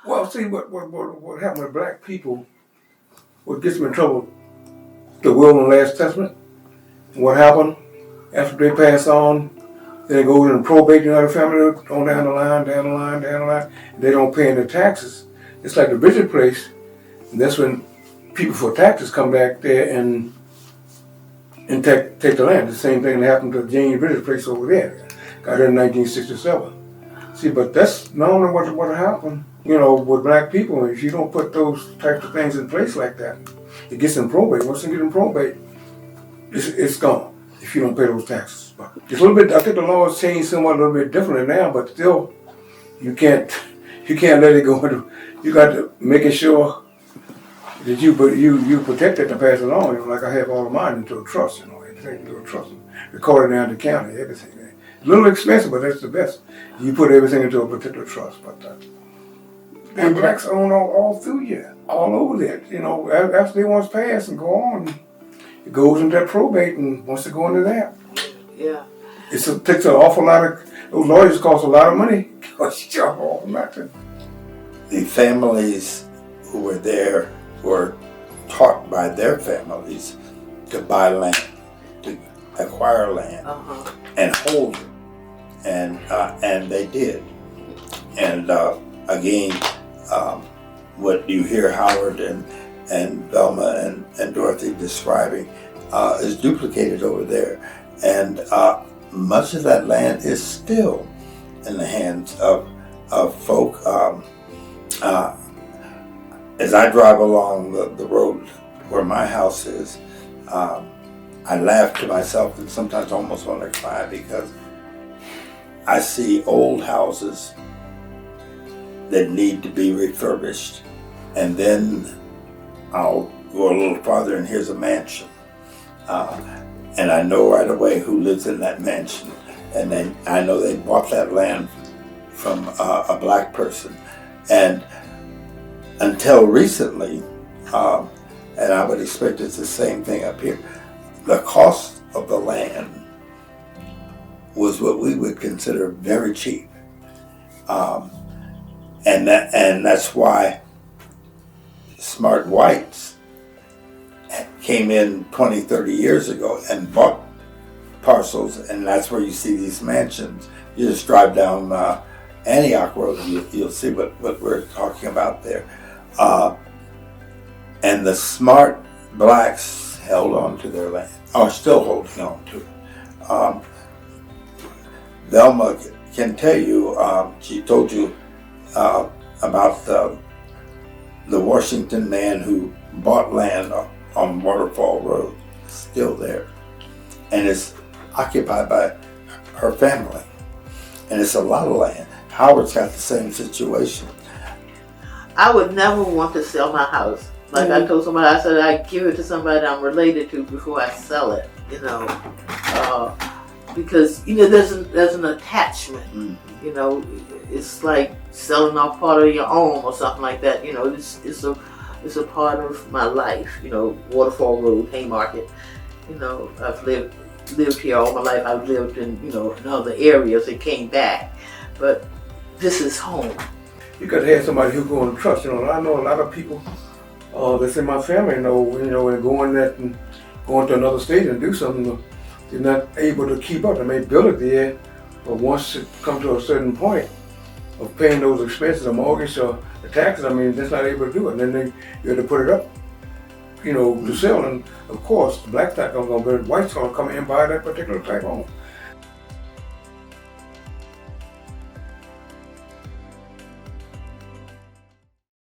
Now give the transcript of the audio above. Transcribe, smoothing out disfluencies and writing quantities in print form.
Well, see, what happened with black people, what gets them in trouble, the will and last testament, what happened after they pass on, then they go and probate the family on down the line, they don't pay any taxes. It's like the Bridget place, and that's when people for taxes come back there and take the land. The same thing that happened to James Bridget place over there. Got here in 1967. See, but that's not only what happened, with black people. If you don't put those types of things in place like that, it gets in probate. Once it gets in probate, it's gone if you don't pay those taxes. But it's a little bit. I think the law has changed somewhat a little bit differently now, but still, you can't let it go into. You got to make sure that you protect it and pass it on. Like I have all of mine into a trust. Everything into a trust, recorded down the county, everything. A little expensive, but that's the best. You put everything into a particular trust, but and blacks own all through here, all over there. After they once pass and go on, it goes into that probate, and once they go into that, yeah, it takes an awful lot of. Those lawyers cost a lot of money. The families who were there were taught by their families to buy land, to acquire land, and hold it. And they did. And again, what you hear Howard and Velma and Dorothy describing is duplicated over there. And much of that land is still in the hands of folk. As I drive along the road where my house is, I laugh to myself and sometimes almost want to cry because I see old houses that need to be refurbished, and then I'll go a little farther and here's a mansion, and I know right away who lives in that mansion, and then I know they bought that land from a black person. And until recently, and I would expect it's the same thing up here, the cost of the land was what we would consider very cheap. And that's why smart whites came in 20, 30 years ago and bought parcels, and that's where you see these mansions. You just drive down Antioch Road, you'll see what we're talking about there. And the smart blacks held on to their land, are still holding on to it. Velma can tell you, she told you about the Washington man who bought land on Waterfall Road. It's still there. And it's occupied by her family. And it's a lot of land. Howard's got the same situation. I would never want to sell my house. Like I told somebody, I said I'd give it to somebody I'm related to before I sell it, because there's an attachment. It's like selling off part of your own or something like that. It's a part of my life. Waterfall Road, Haymarket. I've lived here all my life. I've lived in in other areas and came back, but this is home. You got to have somebody who go and trust. I know a lot of people that's in my family and going to another state and do something, they're not able to keep up. They may build it there, but once it comes to a certain point of paying those expenses, a mortgage or the taxes, they're not able to do it. And then you have to put it up, to sell. And of course, the black type comes on, but white's going to come in and buy that particular type home.